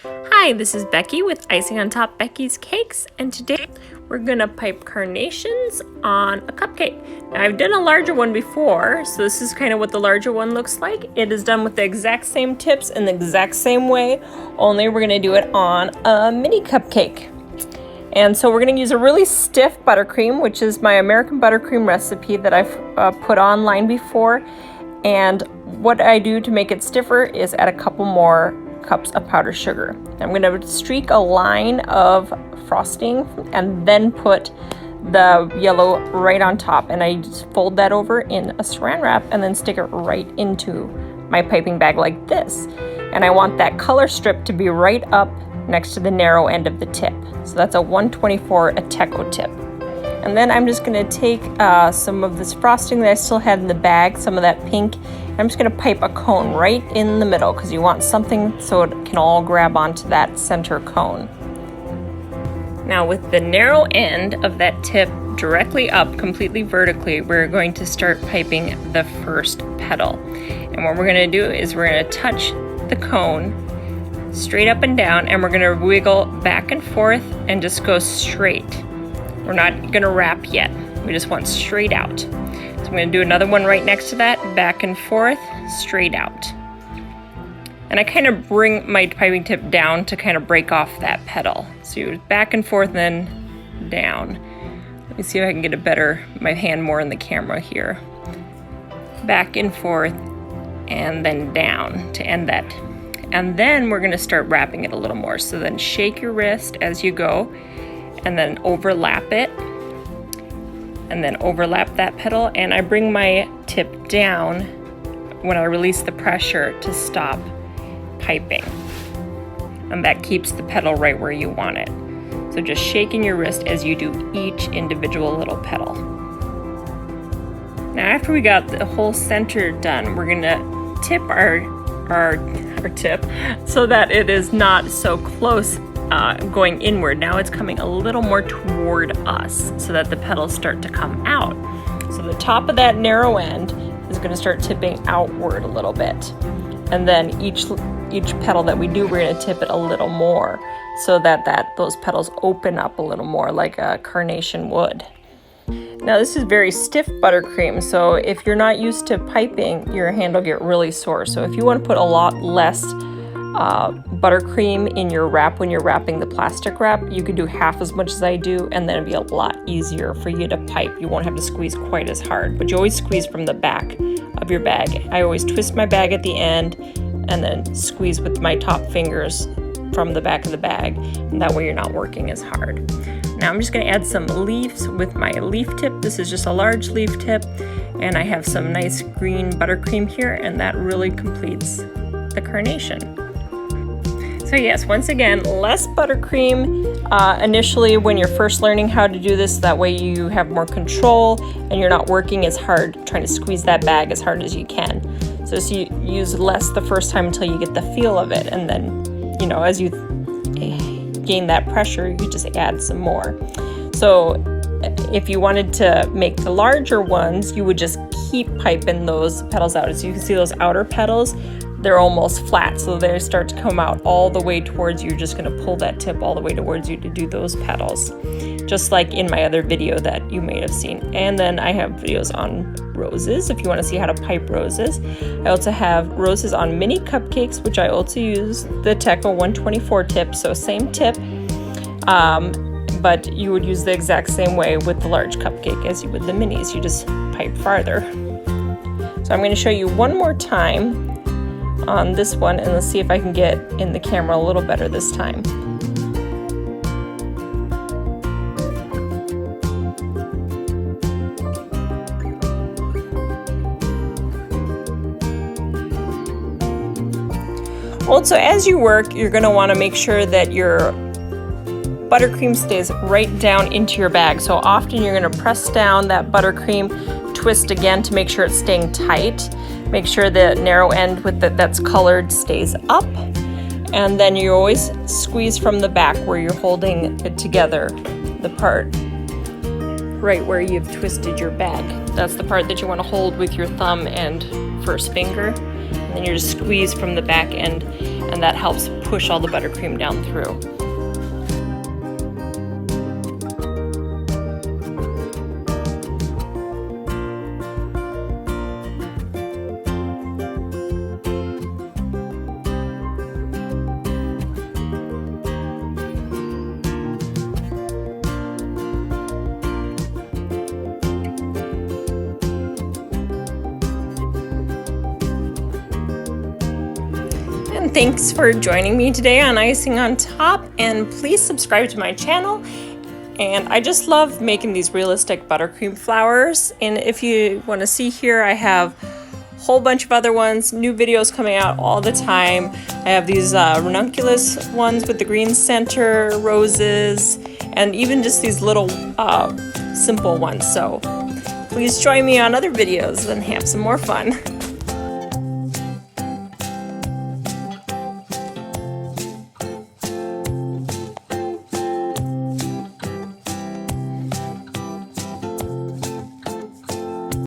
Hi, this is Becky with Icing on Top Becky's Cakes, and today we're gonna pipe carnations on a cupcake. Now, I've done a larger one before, so this is kind of what the larger one looks like. It is done with the exact same tips in the exact same way, only we're gonna do it on a mini cupcake. And so we're gonna use a really stiff buttercream, which is my American buttercream recipe that I've put online before. And what I do to make it stiffer is add a couple more cups of powdered sugar. I'm going to streak a line of frosting and then put the yellow right on top, and I just fold that over in a saran wrap and then stick it right into my piping bag like this. And I want that color strip to be right up next to the narrow end of the tip. So that's a 124 Ateco tip. And then I'm just going to take some of this frosting that I still had in the bag, some of that pink. I'm just going to pipe a cone right in the middle because you want something so it can all grab onto that center cone. Now with the narrow end of that tip directly up, completely vertically, we're going to start piping the first petal. And what we're going to do is we're going to touch the cone straight up and down, and we're going to wiggle back and forth and just go straight. We're not going to wrap yet. We just want straight out. So I'm going to do another one right next to that, back and forth, straight out. And I kind of bring my piping tip down to kind of break off that petal. So you back and forth, then down. Let me see if I can get my hand more in the camera here. Back and forth, and then down to end that. And then we're going to start wrapping it a little more. So then shake your wrist as you go, and then overlap it, and then overlap that petal, and I bring my tip down when I release the pressure to stop piping, and that keeps the petal right where you want it. So just shaking your wrist as you do each individual little petal. Now after we got the whole center done, we're gonna tip our tip so that it is not so close going inward. Now it's coming a little more toward us so that the petals start to come out. So the top of that narrow end is going to start tipping outward a little bit. And then each petal that we do, we're going to tip it a little more so that those petals open up a little more like a carnation would. Now this is very stiff buttercream, so if you're not used to piping, your hand will get really sore. So if you want to put a lot less buttercream in your wrap when you're wrapping the plastic wrap, you could do half as much as I do, and then it'd be a lot easier for you to pipe. You won't have to squeeze quite as hard, but you always squeeze from the back of your bag. I always twist my bag at the end and then squeeze with my top fingers from the back of the bag, and that way you're not working as hard. Now I'm just going to add some leaves with my leaf tip. This is just a large leaf tip, and I have some nice green buttercream here, and that really completes the carnation. So yes, once again, less buttercream initially when you're first learning how to do this. That way you have more control and you're not working as hard trying to squeeze that bag as hard as you can. So you use less the first time until you get the feel of it, and then, you know, as you gain that pressure, you just add some more. So if you wanted to make the larger ones, you would just keep piping those petals out. As you can see, those outer petals, they're almost flat, so they start to come out all the way towards you. You're just going to pull that tip all the way towards you to do those petals, just like in my other video that you may have seen. And then I have videos on roses if you want to see how to pipe roses. I also have roses on mini cupcakes, which I also use the Ateco 124 tip, so same tip, but you would use the exact same way with the large cupcake as you would the minis. You just pipe farther. So I'm going to show you one more time on this one, and let's see if I can get in the camera a little better this time. Well, so as you work, you're going to want to make sure that your buttercream stays right down into your bag. So often you're going to press down that buttercream, twist again to make sure it's staying tight. Make sure the narrow end that's colored stays up, and then you always squeeze from the back where you're holding it together, the part right where you've twisted your bag. That's the part that you want to hold with your thumb and first finger, and then you just squeeze from the back end. and that helps push all the buttercream down through. And thanks for joining me today on Icing on Top, and please subscribe to my channel. And I just love making these realistic buttercream flowers, and if you want to see here, I have a whole bunch of other ones, new videos coming out all the time. I have these ranunculus ones with the green center, roses, and even just these little simple ones. So please join me on other videos and have some more fun.